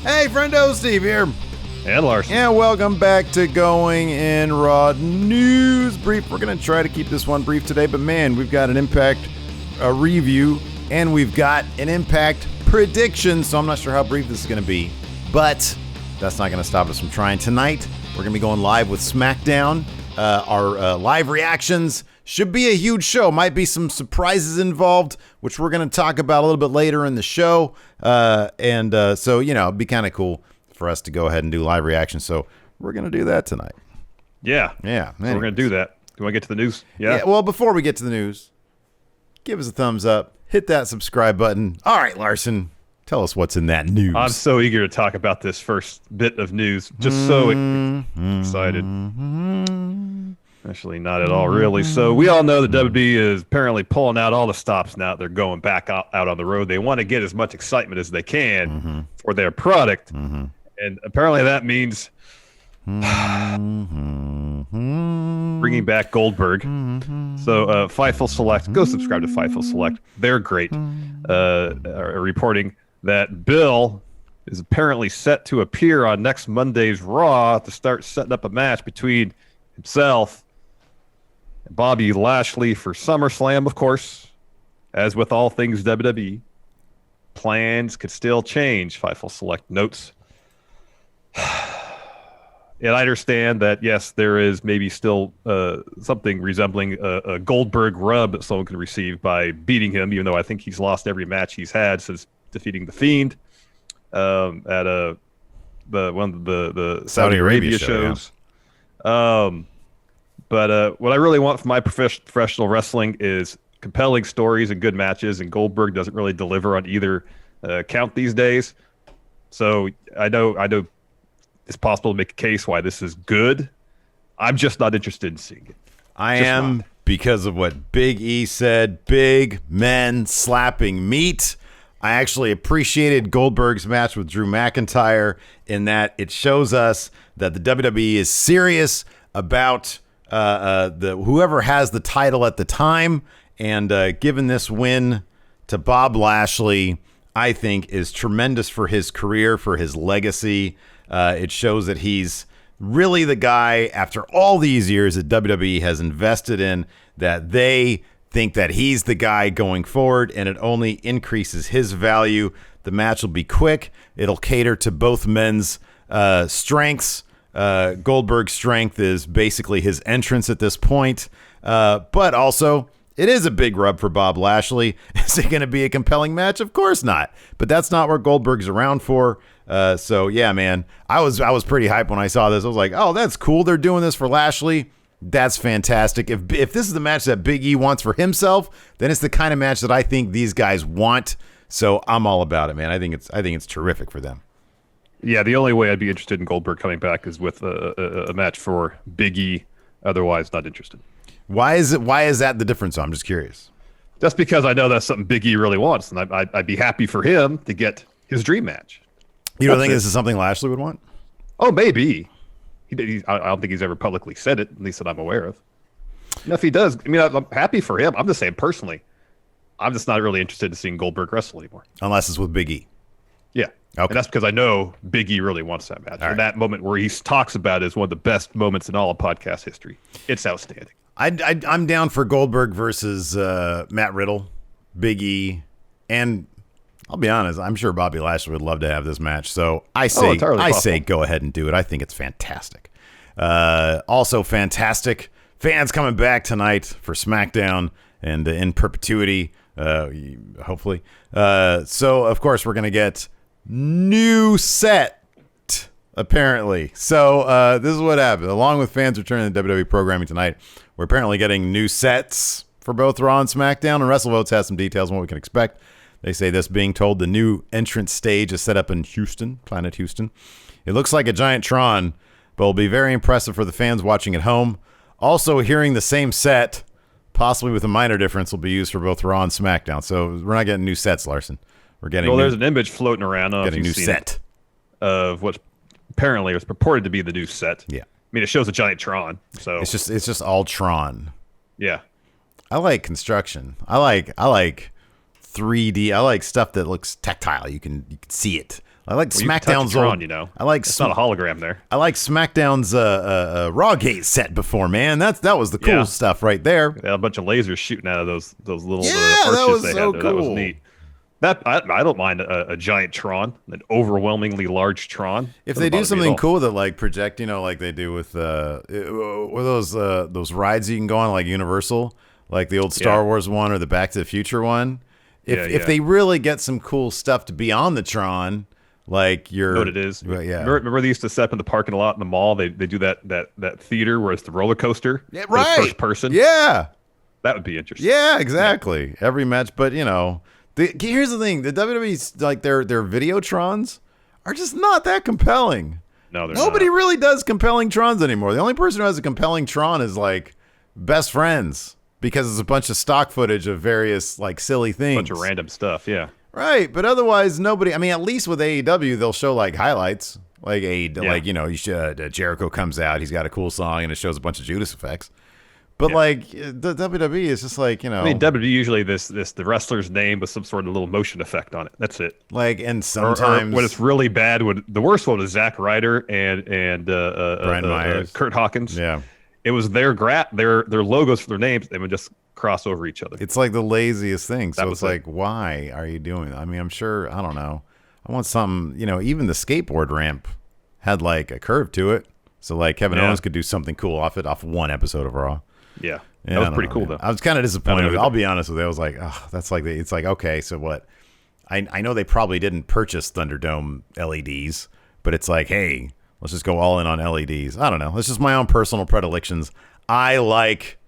Hey, Friendo, Steve here. And Larson. And welcome back to Going in Raw News Brief. We're going to try to keep this one brief today, but man, we've got an Impact review and we've got an Impact prediction, so I'm not sure how brief this is going to be, but that's not going to stop us from trying. Tonight, we're going to be going live with Smackdown. Our live reactions should be a huge show. Might be some surprises involved, which we're going to talk about a little bit later in the show. So, it'd be kind of cool for us to go ahead and do live reactions. So we're going to do that tonight. Yeah. Yeah. So we're going to do that. Do you want to get to the news? Yeah. Well, before we get to the news, give us a thumbs up. Hit that subscribe button. All right, Larson, tell us what's in that news. I'm so eager to talk about this first bit of news. Just so excited. Actually, not at all, really. So we all know that WWE is apparently pulling out all the stops now. They're going back out on the road. They want to get as much excitement as they can for their product. And apparently that means bringing back Goldberg. So Fightful Select, go subscribe to Fightful Select. They're great. Are reporting that Bill is apparently set to appear on next Monday's Raw to start setting up a match between himself and Bobby Lashley for SummerSlam, of course. As with all things WWE, plans could still change, Fightful Select notes. And I understand that, yes, there is maybe still something resembling a Goldberg rub that someone can receive by beating him, even though I think he's lost every match he's had since defeating The Fiend at one of the Saudi Arabia shows. Yeah. But what I really want from my professional wrestling is compelling stories and good matches, and Goldberg doesn't really deliver on either count these days. So I know it's possible to make a case why this is good. I'm just not interested in seeing it. I am, because of what Big E said, big men slapping meat. I actually appreciated Goldberg's match with Drew McIntyre in that it shows us that the WWE is serious about whoever has the title at the time, and given this win to Bob Lashley, I think is tremendous for his career, for his legacy. It shows that he's really the guy, after all these years that WWE has invested in, that they think that he's the guy going forward, and it only increases his value. The match will be quick. It'll cater to both men's strengths. Goldberg's strength is basically his entrance at this point, but also it is a big rub for Bob Lashley. Is it going to be a compelling match? Of course not. But that's not what Goldberg's around for. So yeah, man, I was pretty hyped when I saw this. I was like, oh, that's cool. They're doing this for Lashley. That's fantastic. If this is the match that Big E wants for himself, then it's the kind of match that I think these guys want. So I'm all about it, man. I think it's terrific for them. Yeah, the only way I'd be interested in Goldberg coming back is with a match for Big E. Otherwise, not interested. Why is that the difference? I'm just curious. Just because I know that's something Big E really wants, and I'd be happy for him to get his dream match. You don't think this is something Lashley would want? Oh, maybe. I don't think he's ever publicly said it, at least that I'm aware of. And if he does, I mean, I'm happy for him. I'm just saying personally, I'm just not really interested in seeing Goldberg wrestle anymore. Unless it's with Big E. Yeah. Okay. And that's because I know Big E really wants that match. And that moment where he talks about it is one of the best moments in all of podcast history. It's outstanding. I'm down for Goldberg versus Matt Riddle, Big E, and I'll be honest, I'm sure Bobby Lashley would love to have this match. So I say go ahead and do it. I think it's fantastic. Also fantastic, fans coming back tonight for SmackDown and in perpetuity, hopefully. So, of course, we're going to get new set, apparently. So this is what happened. Along with fans returning to WWE programming tonight, we're apparently getting new sets for both Raw and SmackDown, and WrestleVotes has some details on what we can expect. They say this being told the new entrance stage is set up in Houston, Planet Houston. It looks like a giant Tron, but will be very impressive for the fans watching at home. Also, hearing the same set, possibly with a minor difference, will be used for both Raw and SmackDown. So we're not getting new sets, Larson. We're getting there's an image floating around. Getting a new set of what apparently was purported to be the new set. Yeah, I mean it shows a giant Tron. So it's just all Tron. Yeah, I like construction. I like 3D. I like stuff that looks tactile. You can see it. I like Well, you can touch SmackDown's Tron, old. you know. I like It's not a hologram there. I like SmackDown's Rawgate set before, man. That was the cool stuff right there. They had a bunch of lasers shooting out of those little that arches was they so had there. That was cool. neat. That I don't mind a giant Tron, an overwhelmingly large Tron. If they do something cool that like project, like they do with those rides you can go on like Universal, like the old Star Wars one or the Back to the Future one. If they really get some cool stuff to be on the Tron, like you know what it is? Yeah. Remember they used to set up in the parking lot in the mall? They do that theater where it's the roller coaster. Yeah, right. First person. Yeah. That would be interesting. Yeah, exactly. Yeah. Every match, but here's the thing: the WWE's like their Videotrons are just not that compelling. No, they're Nobody not. really does compelling Trons anymore. The only person who has a compelling Tron is like Best Friends because it's a bunch of stock footage of various like silly things, Bunch of random stuff. Yeah. Right, but otherwise nobody. I mean, at least with AEW, they'll show like highlights, like Jericho comes out, he's got a cool song, and it shows a bunch of Judas effects. But like the WWE is just like I mean, WWE usually the wrestler's name with some sort of little motion effect on it. That's it. Like, and sometimes when it's really bad, the worst one was Zack Ryder and Brian Myers, Kurt Hawkins. Yeah, it was their logos for their names. They would just cross over each other. It's like the laziest thing. So it's like, it. why are you doing that? I mean, I'm sure. I don't know. I want something. Even the skateboard ramp had like a curve to it, so like Kevin Owens could do something cool off one episode of Raw. Yeah, that was pretty cool, though. I was kind of disappointed. I'll be honest with you. I was like, oh, that's like, it's like, okay, so what? I know they probably didn't purchase Thunderdome LEDs, but it's like, hey, let's just go all in on LEDs. I don't know. It's just my own personal predilections. I like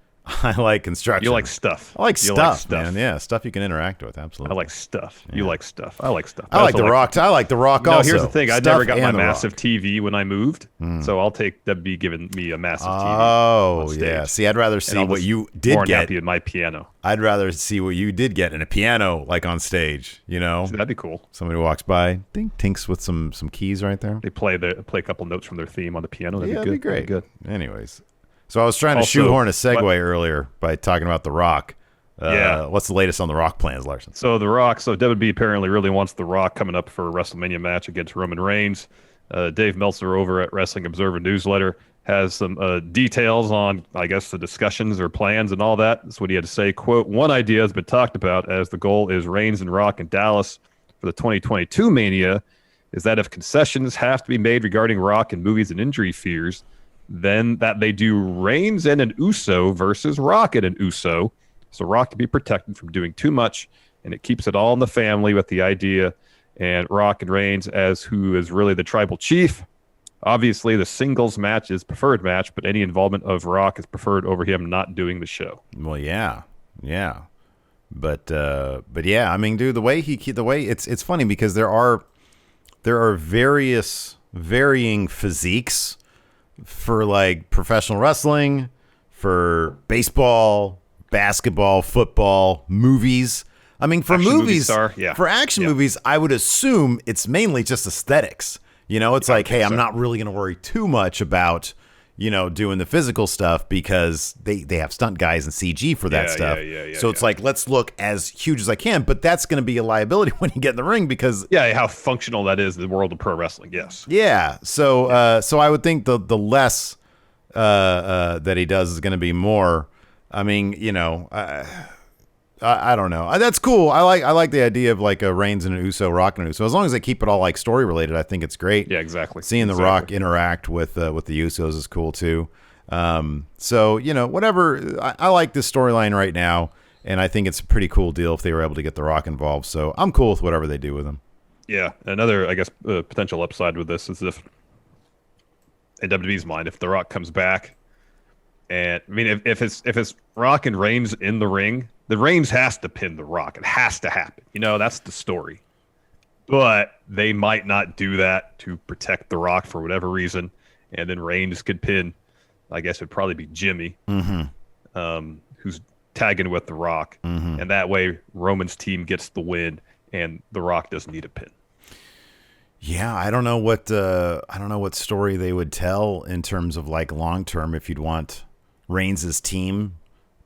construction. You like stuff. I like stuff, man. Yeah, stuff you can interact with. Absolutely. I like stuff. You like stuff. I like stuff. I like The Rock. I like The Rock also. Here's the thing. I never got my massive Rock. TV when I moved, so I'll take WB giving me a massive TV. Oh, yeah. See, I'd rather see what you did get. In my piano. I'd rather see what you did get in a piano, like on stage. See, that'd be cool. Somebody walks by, tinks with some keys right there. They play a couple notes from their theme on the piano. That'd be good. That'd be great. That'd be good. Anyways. So I was trying to shoehorn a segue earlier by talking about The Rock. What's the latest on The Rock plans, Larson? So The Rock, WWE apparently really wants The Rock coming up for a WrestleMania match against Roman Reigns. Dave Meltzer over at Wrestling Observer Newsletter has some details on, I guess, the discussions or plans and all that. That's what he had to say. Quote, one idea has been talked about as the goal is Reigns and Rock in Dallas for the 2022 Mania is that if concessions have to be made regarding Rock and movies and injury fears, then that they do Reigns and an Uso versus Rock and an Uso, so Rock can be protected from doing too much, and it keeps it all in the family with the idea, and Rock and Reigns as who is really the tribal chief. Obviously, the singles match is preferred match, but any involvement of Rock is preferred over him not doing the show. Well, yeah, but yeah, I mean, dude, the way it's funny because there are various varying physiques for like professional wrestling, for baseball, basketball, football, movies. I mean, for action movies, for action movies, I would assume it's mainly just aesthetics. It's like, hey, I'm not really going to worry too much about, doing the physical stuff because they have stunt guys and CG for that stuff. So it's like, let's look as huge as I can, but that's going to be a liability when you get in the ring because how functional that is in the world of pro wrestling. Yes. Yeah. So I would think the less that he does is going to be more. I mean, I don't know. That's cool. I like the idea of like a Reigns and an Uso, Rock and an Uso. As long as they keep it all like story related, I think it's great. Yeah, exactly. Seeing The Rock interact with the Usos is cool too. So whatever. I like this storyline right now, and I think it's a pretty cool deal if they were able to get The Rock involved. So I'm cool with whatever they do with him. Yeah, another I guess potential upside with this is if in WWE's mind, if The Rock comes back, and I mean if it's Rock and Reigns in the ring. The Reigns has to pin The Rock. It has to happen. That's the story. But they might not do that to protect The Rock for whatever reason. And then Reigns could pin, I guess it'd probably be Jimmy, who's tagging with The Rock. Mm-hmm. And that way Roman's team gets the win and The Rock doesn't need a pin. Yeah, I don't know what story they would tell in terms of like long term if you'd want Reigns' team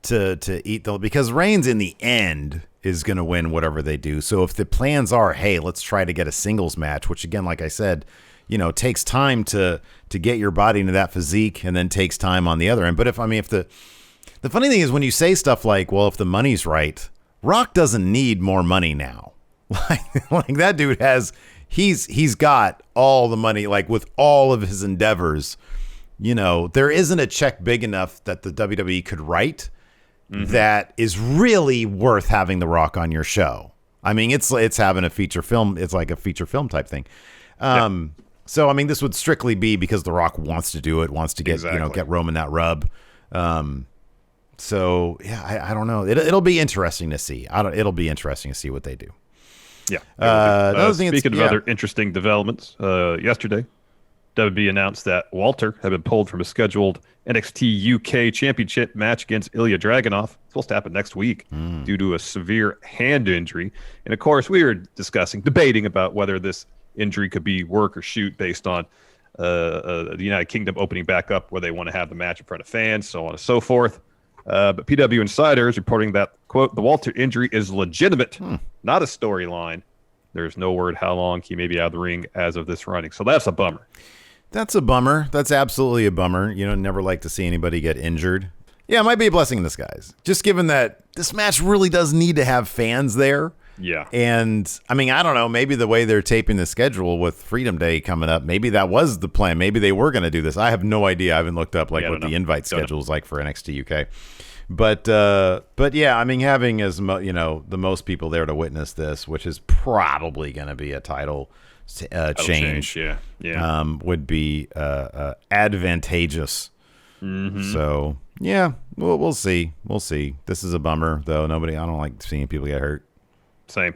to eat the, because Reigns in the end is going to win whatever they do. So if the plans are, hey, let's try to get a singles match, which again, like I said, takes time to get your body into that physique, and then takes time on the other end. But if the funny thing is when you say stuff like, well, if the money's right, Rock doesn't need more money now. Like that dude he's got all the money, like with all of his endeavors. There isn't a check big enough that the WWE could write that is really worth having The Rock on your show. I mean, it's having a feature film. It's like a feature film type thing. So, I mean, this would strictly be because The Rock wants to do it, wants to get, get Roman that rub. So, yeah, I don't know. It'll be interesting to see. It'll be interesting to see what they do. Yeah. Speaking of other interesting developments, yesterday, WWE announced that Walter had been pulled from a scheduled NXT UK Championship match against Ilya Dragunov. It's supposed to happen next week due to a severe hand injury. And, of course, we were debating about whether this injury could be work or shoot based on the United Kingdom opening back up where they want to have the match in front of fans, so on and so forth. But PW Insider is reporting that, quote, the Walter injury is legitimate, not a storyline. There's no word how long he may be out of the ring as of this running. So that's a bummer. That's a bummer. That's absolutely a bummer. Never like to see anybody get injured. Yeah, it might be a blessing in disguise. Just given that this match really does need to have fans there. Yeah. And, I mean, I don't know. Maybe the way they're taping the schedule with Freedom Day coming up, maybe that was the plan. Maybe they were going to do this. I have no idea. I haven't looked up what the invite schedule is like for NXT UK. But yeah, I mean, having the most people there to witness this, which is probably going to be a title change. Yeah. Would be advantageous. So yeah, we'll see. This is a bummer though. I don't like seeing people get hurt. Same.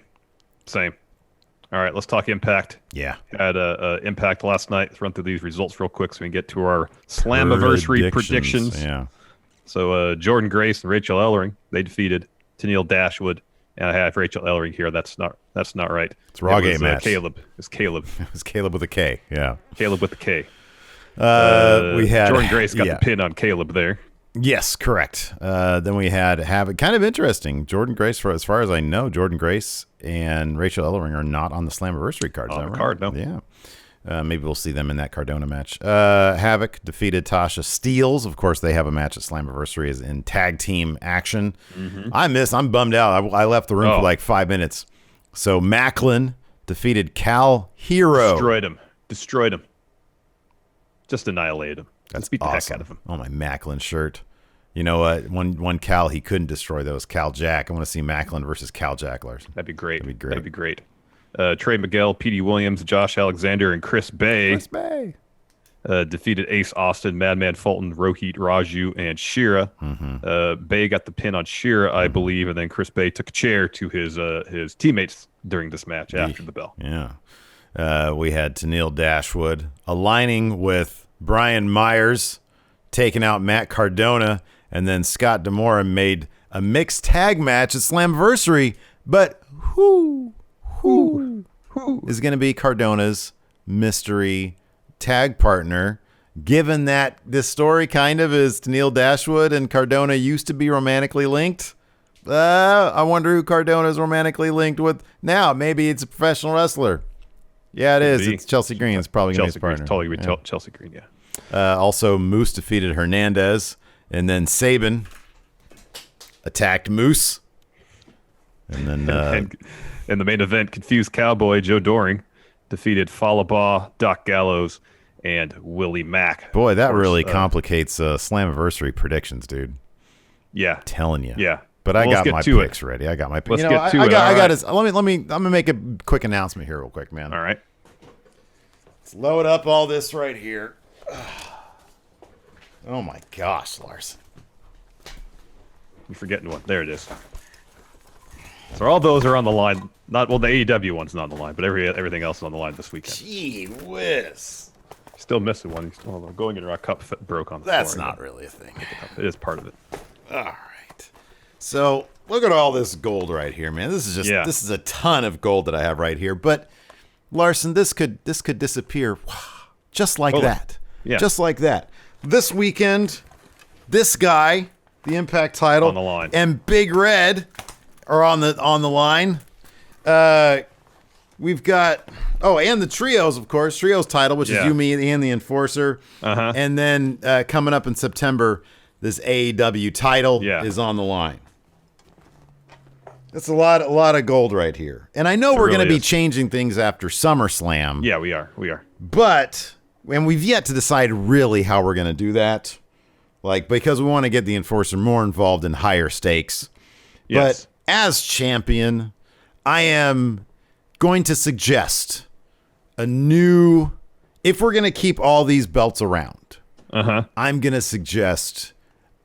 All right, let's talk Impact. Yeah. Had Impact last night. Let's run through these results real quick so we can get to our Slammiversary predictions. Yeah. So Jordan Grace and Rachel Ellering, they defeated Tenille Dashwood. And I have Rachel Ellering here. That's not right. It's a Raw game match. Caleb. It's Caleb. It's Caleb with a K. Yeah. Caleb with a K. We had Jordan Grace got the pin on Caleb there. Yes, correct. Then we had it kind of interesting. Jordan Grace, as far as I know, Jordan Grace and Rachel Ellering are not on the Slammiversary card. On the card, no. Yeah. Maybe we'll see them in that Cardona match. Havoc defeated Tasha Steelz. Of course, they have a match at Slammiversary is in tag team action. I'm bummed out. I left the room for like 5 minutes. So Macklin defeated Cal Hero. Destroyed him. Just annihilated him. That's beat the awesome. heck out of him. Oh, my Macklin shirt. You know what? One Cal he couldn't destroy, that was Cal Jack. I want to see Macklin versus Cal Jack, Larson. That'd be great. Trey Miguel, P.D. Williams, Josh Alexander, and Chris Bay. Defeated Ace Austin, Madman Fulton, Rohit Raju, and Shira. Bay got the pin on Shira, I believe, and then Chris Bay took a chair to his teammates during this match after the bell. Yeah. We had Tenille Dashwood aligning with Brian Myers, taking out Matt Cardona, and then Scott D'Amore made a mixed tag match at Slammiversary. But who is going to be Cardona's mystery tag partner, given that this story kind of is Tenille Dashwood and Cardona used to be romantically linked? I wonder who Cardona is romantically linked with now. Maybe it's a professional wrestler. Yeah, it is. It's Chelsea Green. It's probably going to be his partner. Totally be Chelsea Green, yeah. Also, Moose defeated Hernandez, and then Sabin attacked Moose. And then in the main event, Confused Cowboy Joe Doring defeated Falaba, Doc Gallows, and Willie Mack. Boy, that really complicates Slammiversary predictions, dude. Yeah. I'm telling you. Yeah. But I got my picks ready. I got my picks. Let's get to it. I'm gonna make a quick announcement here real quick, man. All right. Let's load up all this right here. Oh my gosh, Larson. You're forgetting one. There it is. So all those are on the line. The AEW one's not on the line, but everything else is on the line this weekend. Gee whiz. Still missing one. Going into our cup broke on the That's floor. not really a thing. It is part of it. All right. So look at all this gold right here, man. This is a ton of gold that I have right here. But Larson, this could disappear just like that. Yeah. Just like that. This weekend, this guy the Impact title on the line, and Big Red are on the line. We've got and the trios, of course, trios title, which is you, me, and the Enforcer. And then coming up in September, this AEW title is on the line. That's a lot of gold right here. And I know we're going to be changing things after SummerSlam. Yeah, we are. But we've yet to decide really how we're going to do that. Like, because we want to get the Enforcer more involved in higher stakes. Yes. But as champion, I am going to suggest a new, if we're going to keep all these belts around, I'm going to suggest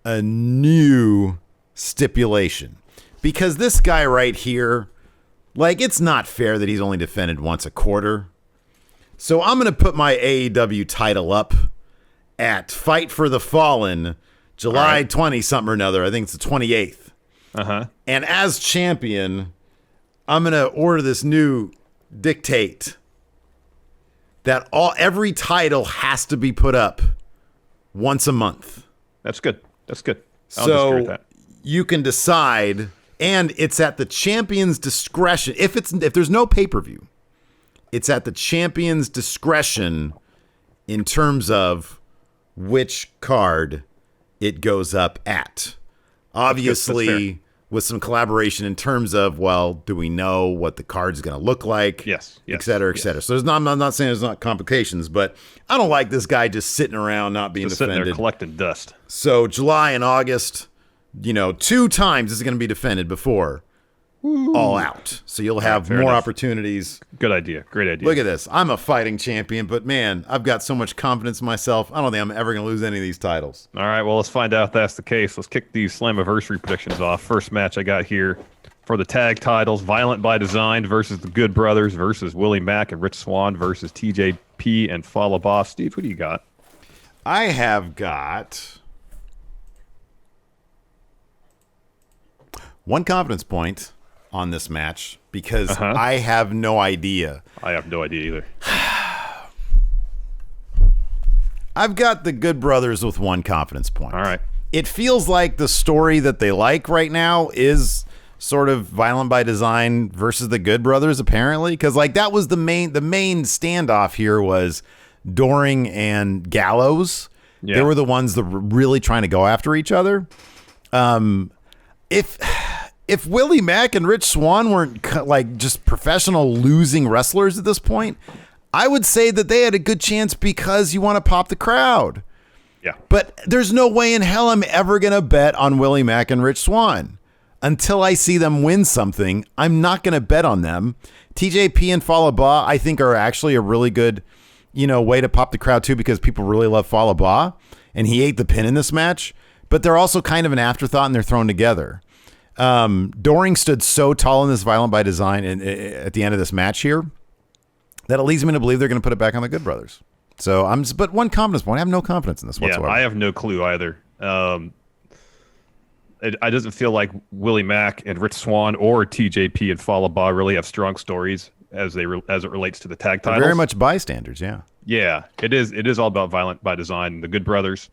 a new stipulation. Because this guy right here, like, it's not fair that he's only defended once a quarter. So I'm going to put my AEW title up at Fight for the Fallen, July 20-something or another. I think it's the 28th. And as champion, I'm going to order this new dictate that every title has to be put up once a month. That's good. I'll So with that. You can decide, and it's at the champion's discretion. If there's no pay-per-view, it's at the champion's discretion in terms of which card it goes up at. Obviously, with some collaboration in terms of, well, do we know what the card's going to look like? Yes. Et cetera, et cetera. So I'm not saying there's not complications, but I don't like this guy just sitting around not being defended. Sitting there collecting dust. So July and August, 2 times this is going to be defended before All Out. So you'll have more opportunities. Good idea. Great idea. Look at this. I'm a fighting champion, but man, I've got so much confidence in myself. I don't think I'm ever going to lose any of these titles. All right, well, let's find out if that's the case. Let's kick these Slammiversary predictions off. First match I got here for the tag titles, Violent by Design versus the Good Brothers versus Willie Mack and Rich Swann versus TJP and Fallah Bahh. Steve, who do you got? I have got 1 confidence point on this match because I have no idea. I have no idea either. I've got the Good Brothers with 1 confidence point. All right. It feels like the story that they like right now is sort of Violent by Design versus the Good Brothers, apparently, because like that was the main standoff here was Doring and Gallows. Yeah. They were the ones that were really trying to go after each other. If Willie Mack and Rich Swann weren't like just professional losing wrestlers at this point, I would say that they had a good chance because you want to pop the crowd. Yeah. But there's no way in hell I'm ever going to bet on Willie Mack and Rich Swann. Until I see them win something, I'm not going to bet on them. TJP and Fallah Bahh, I think, are actually a really good, way to pop the crowd too, because people really love Fallah Bahh, and he ate the pin in this match. But they're also kind of an afterthought, and they're thrown together. Doring stood so tall in this Violent by Design at the end of this match here that it leads me to believe they're going to put it back on the Good Brothers. So but 1 confidence point. I have no confidence in this whatsoever. Yeah, I have no clue either. It doesn't feel like Willie Mack and Rich Swann or TJP and Fallah Bahh really have strong stories as it relates to the tag titles. They're very much bystanders, yeah. Yeah, it is. It is all about Violent by Design, the Good Brothers.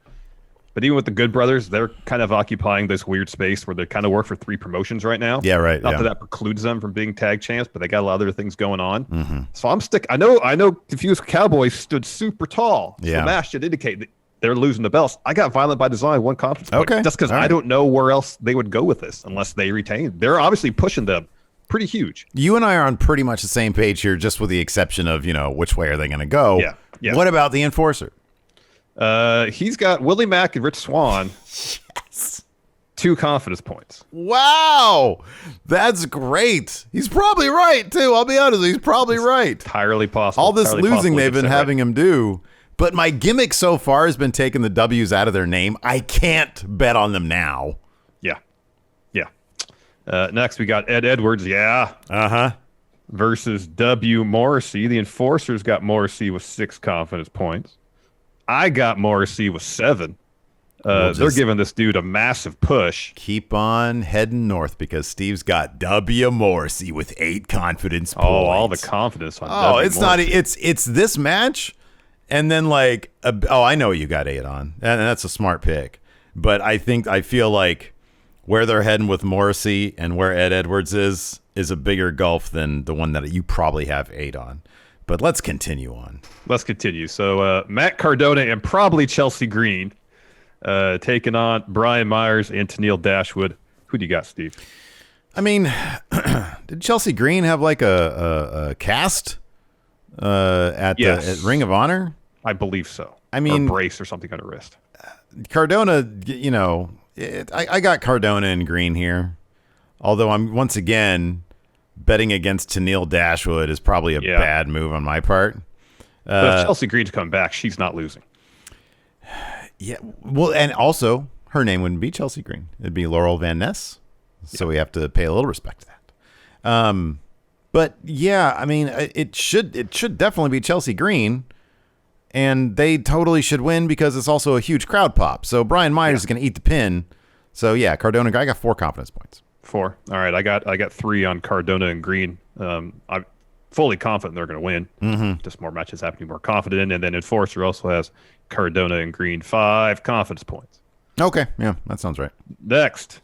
But even with the Good Brothers, they're kind of occupying this weird space where they kind of work for 3 promotions right now. Yeah, right. Not that precludes them from being tag champs, but they got a lot of other things going on. So I'm I know Confused Cowboys stood super tall. So the match should indicate that they're losing the belts. I got Violent by Design 1 confidence point. Okay. Just because I don't know where else they would go with this unless they retain. They're obviously pushing them pretty huge. You and I are on pretty much the same page here, just with the exception of, which way are they going to go. Yeah. What about the Enforcer? He's got Willie Mack and Rich Swann. Yes. 2 confidence points. Wow. That's great. He's probably right, too. I'll be honest. He's probably right. Entirely possible. All this losing they've been having him do. But my gimmick so far has been taking the W's out of their name. I can't bet on them now. Yeah. Next, we got Ed Edwards. Yeah. Versus W. Morrissey. The Enforcer's got Morrissey with 6 confidence points. I got Morrissey with 7. They're giving this dude a massive push. Keep on heading north because Steve's got W. Morrissey with 8 confidence points. Oh, all the confidence on W. It's Morrissey. not. It's this match, and then I know you got 8 on, and that's a smart pick. But I feel like where they're heading with Morrissey and where Ed Edwards is a bigger gulf than the one that you probably have 8 on. But let's continue on. Let's continue. So Matt Cardona and probably Chelsea Green taking on Brian Myers and Tennille Dashwood. Who do you got, Steve? I mean, did Chelsea Green have like a cast at Ring of Honor? I believe so. I mean, or a brace or something on her wrist. Cardona, I got Cardona and Green here. Although I'm once again betting against Tennille Dashwood is probably a bad move on my part. But if Chelsea Green's come back, she's not losing. Yeah, well, and also her name wouldn't be Chelsea Green; it'd be Laurel Van Ness. So we have to pay a little respect to that. But yeah, I mean, it should definitely be Chelsea Green, and they totally should win because it's also a huge crowd pop. So Brian Myers is going to eat the pin. So yeah, Cardona, I got 4 confidence points. 4. All right, I got 3 on Cardona and Green. I'm fully confident they're going to win. Mm-hmm. Just more matches have to be more confident in. And then Enforcer also has Cardona and Green 5 confidence points. Okay, yeah, that sounds right. Next,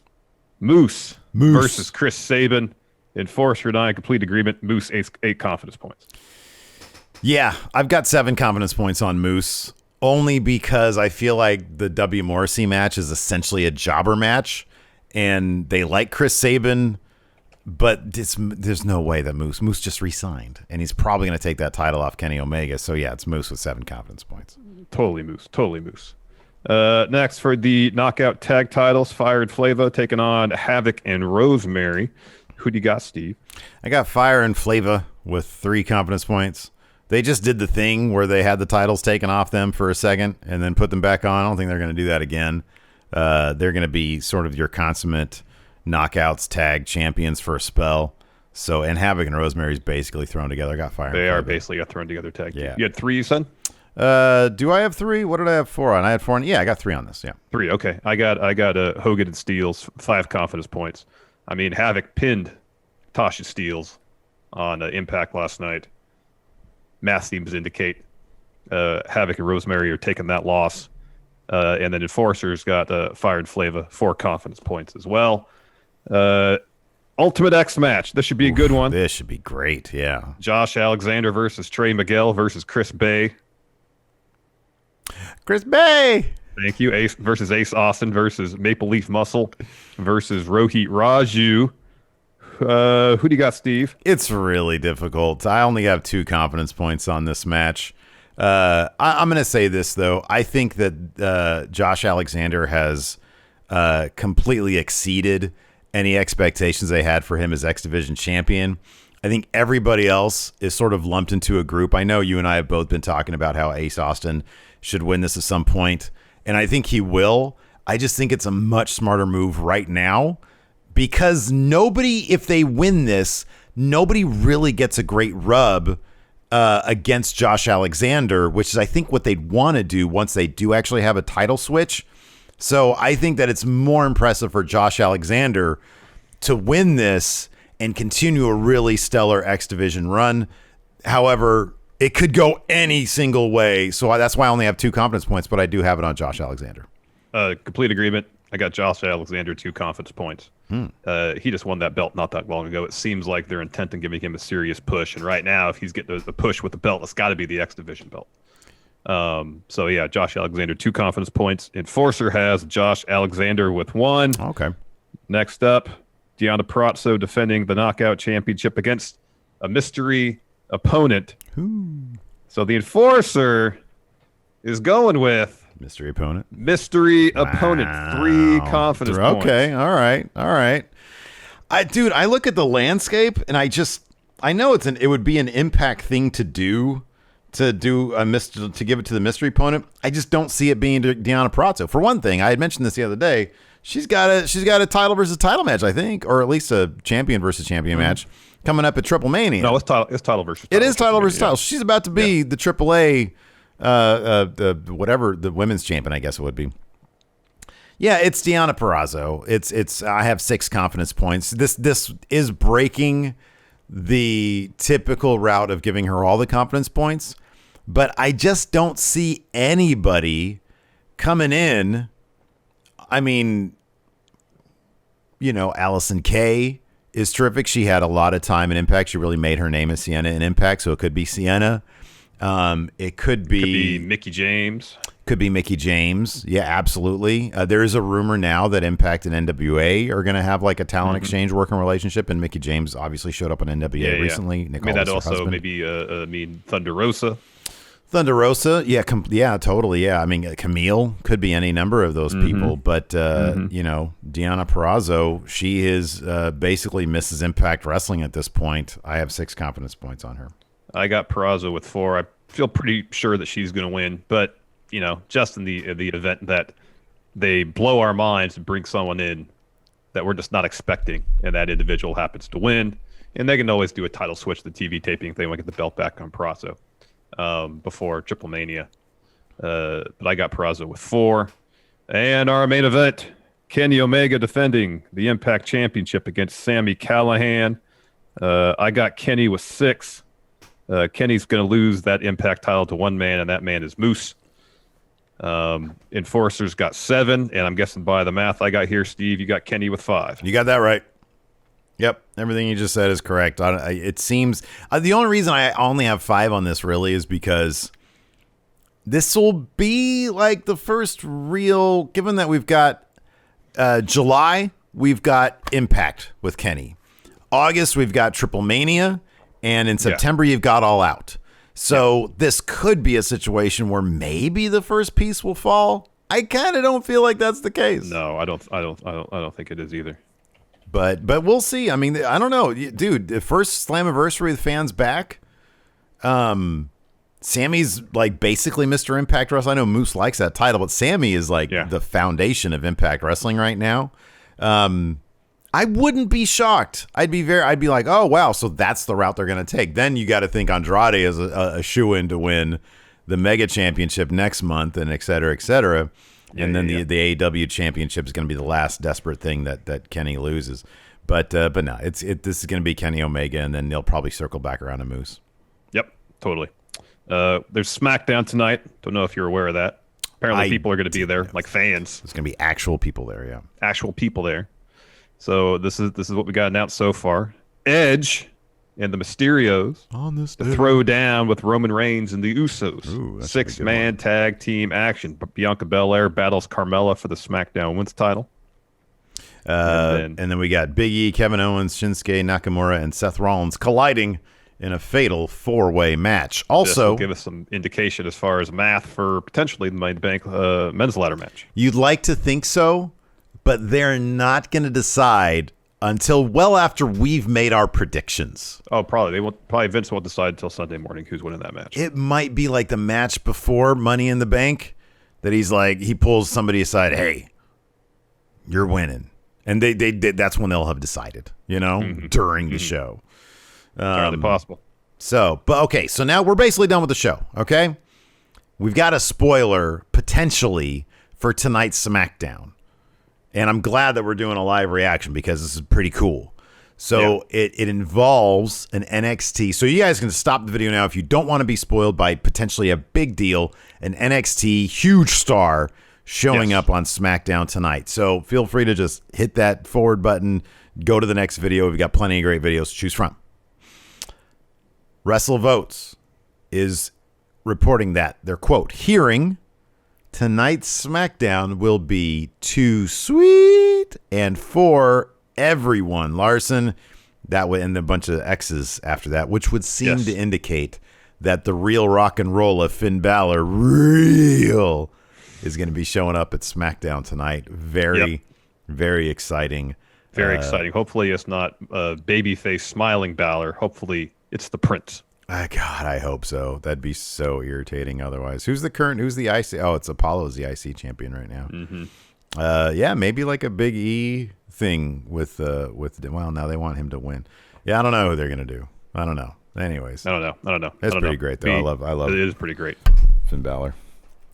Moose versus Chris Sabin. Enforcer and I complete agreement. Moose 8 confidence points. Yeah, I've got 7 confidence points on Moose, only because I feel like the W. Morrissey match is essentially a jobber match, and they like Chris Sabin, but there's no way that Moose just re-signed, and he's probably going to take that title off Kenny Omega. So yeah, it's Moose with 7 confidence points. Totally Moose. Next, for the knockout tag titles, Fire and Flava taking on Havoc and Rosemary. Who do you got, Steve? I got Fire and Flava with 3 confidence points. They just did the thing where they had the titles taken off them for a second and then put them back on. I don't think they're going to do that again. They're going to be sort of your consummate knockouts tag champions for a spell. So, and Havoc and Rosemary's basically thrown together. I got Fire. They are basically a thrown together tag. Yeah. You had 3, you said? Do I have 3? What did I have 4 on? I had 4 on. Yeah, I got 3 on this. Yeah. 3. Okay. I got Hogan and Steels 5 confidence points. I mean, Havoc pinned Tasha Steels on Impact last night. Math seems to indicate Havoc and Rosemary are taking that loss. And then Enforcer's got Fire and Flava 4 confidence points as well. Ultimate X match. This should be a good one. This should be great. Yeah. Josh Alexander versus Trey Miguel versus Chris Bay. Chris Bay. Thank you. Ace versus Ace Austin versus Maple Leaf Muscle versus Rohit Raju. Who do you got, Steve? It's really difficult. I only have 2 confidence points on this match. I'm going to say this, though. I think that Josh Alexander has completely exceeded any expectations they had for him as X Division champion. I think everybody else is sort of lumped into a group. I know you and I have both been talking about how Ace Austin should win this at some point, and I think he will. I just think it's a much smarter move right now because nobody, if they win this, nobody really gets a great rub against Josh Alexander, which is, I think, what they'd want to do once they do actually have a title switch. So I think that it's more impressive for Josh Alexander to win this and continue a really stellar X Division run. However, it could go any single way. So that's why I only have 2 confidence points, but I do have it on Josh Alexander. Complete agreement. I got Josh Alexander 2 confidence points. He just won that belt not that long ago. It seems like they're intent on giving him a serious push. And right now, if he's getting the push with the belt, it's got to be the X Division belt. So yeah, Josh Alexander 2 confidence points. Enforcer has Josh Alexander with 1. Okay. Next up, Deonna Purrazzo defending the Knockout Championship against a mystery opponent. Ooh. So the Enforcer is going with mystery opponent. Opponent. 3 confidence points. Okay. All right. I look at the landscape and I know it would be an Impact thing to do to give it to the mystery opponent. I just don't see it being Deonna Purrazzo. For one thing, I had mentioned this the other day. She's got a title versus title match, I think, or at least a champion versus champion match coming up at Triple Mania. No, it's title versus title. It is title versus title. She's about to be the AAA, whatever, the women's champion, I guess it would be. Yeah, it's Deonna Purrazzo. It's. I have 6 confidence points. This is breaking the typical route of giving her all the confidence points, but I just don't see anybody coming in I mean, Allison Kay is terrific. She had a lot of time in Impact. She really made her name as Sienna in Impact, so it could be Sienna. It could be Mickie James. Could be Mickie James. Yeah, absolutely. There is a rumor now that Impact and NWA are going to have like a talent exchange working relationship, and Mickie James obviously showed up on NWA recently. Nicole, that also maybe Thunder Rosa. Thunder Rosa, yeah, totally, yeah. I mean, Camille could be any number of those people, but Deonna Purrazzo, she is basically Mrs. Impact Wrestling at this point. I have 6 confidence points on her. I got Purrazzo with 4. I feel pretty sure that she's going to win, but just in the event that they blow our minds and bring someone in that we're just not expecting, and that individual happens to win, and they can always do a title switch to the TV taping if they want to get the belt back on Purrazzo before Triple Mania. But I got Purrazzo with 4. And our main event, Kenny Omega defending the Impact Championship against Sami Callihan. I got Kenny with 6. Kenny's going to lose that Impact title to one man, and that man is Moose. Enforcer's got 7, and I'm guessing by the math I got here, Steve, you got Kenny with 5. You got that right. Yep, everything you just said is correct. It seems the only reason I only have 5 on this really is because this will be like the first real, given that we've got July, we've got Impact with Kenny. August, we've got Triple Mania, and in September, you've got All Out. So this could be a situation where maybe the first piece will fall. I kind of don't feel like that's the case. No, I don't think it is either. But we'll see. I mean, I don't know, dude. The first Slammiversary with fans back. Sammy's like basically Mr. Impact Wrestling. I know Moose likes that title, but Sammy is like the foundation of Impact Wrestling right now. I wouldn't be shocked. I'd be like, oh wow, so that's the route they're going to take. Then you got to think Andrade is a shoe-in to win the Mega Championship next month, and et cetera, et cetera. And then the AEW Championship is going to be the last desperate thing that Kenny loses. But no, this is going to be Kenny Omega, and then they'll probably circle back around to Moose. Yep, totally. There's SmackDown tonight. Don't know if you're aware of that. Apparently, people are going to be there, like fans. There's going to be actual people there, yeah. Actual people there. So this is what we got announced so far. Edge and the Mysterios on this to throw down with Roman Reigns and the Usos. Ooh, 6-man tag team action. Bianca Belair battles Carmella for the SmackDown Women's title. And then we got Big E, Kevin Owens, Shinsuke Nakamura, and Seth Rollins colliding in a fatal 4-way match. Also, this will give us some indication as far as math for potentially the Money in the Bank men's ladder match. You'd like to think so, but they're not going to decide until well after we've made our predictions. Oh, probably. Vince won't decide until Sunday morning who's winning that match. It might be like the match before Money in the Bank that he's like, he pulls somebody aside, hey, you're winning. And that's when they'll have decided, during the show. Entirely possible. So now we're basically done with the show, okay? We've got a spoiler, potentially, for tonight's SmackDown. And I'm glad that we're doing a live reaction because this is pretty cool. So it involves an NXT. So you guys can stop the video now if you don't want to be spoiled by potentially a big deal, an NXT huge star showing up on SmackDown tonight. So feel free to just hit that forward button, go to the next video. We've got plenty of great videos to choose from. WrestleVotes is reporting that their quote, hearing tonight's SmackDown will be too sweet and for everyone. Larson, that would, and a bunch of X's after that, which would seem to indicate that the real rock and roll of Finn Balor is going to be showing up at SmackDown tonight. Very exciting. Very exciting. Hopefully it's not babyface smiling Balor. Hopefully it's the Prince. God, I hope so. That'd be so irritating otherwise. Who's the IC? Oh, it's Apollo's the IC champion right now. Mm-hmm. Maybe like a Big E thing with well, now they want him to win. Yeah, I don't know who they're going to do. I don't know. Anyways. I don't know. It's pretty great though. I love it. It is pretty great. Finn Balor.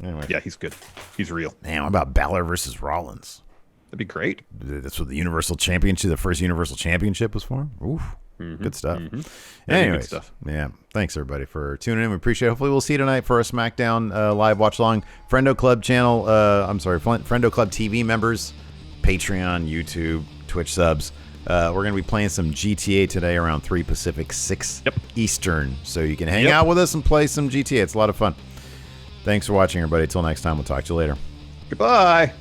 Anyway. Yeah, he's good. He's real. Man, what about Balor versus Rollins? That'd be great. That's what the Universal Championship, the first Universal Championship was for? Oof. Good stuff. Anyways, Anyways, yeah. Thanks everybody for tuning in. We appreciate it. Hopefully we'll see you tonight for a SmackDown live watch along. Friendo Club channel. Friendo Club TV members, Patreon, YouTube, Twitch subs. We're going to be playing some GTA today around 3 Pacific, 6 Eastern. So you can hang out with us and play some GTA. It's a lot of fun. Thanks for watching, everybody. Till next time, we'll talk to you later. Goodbye.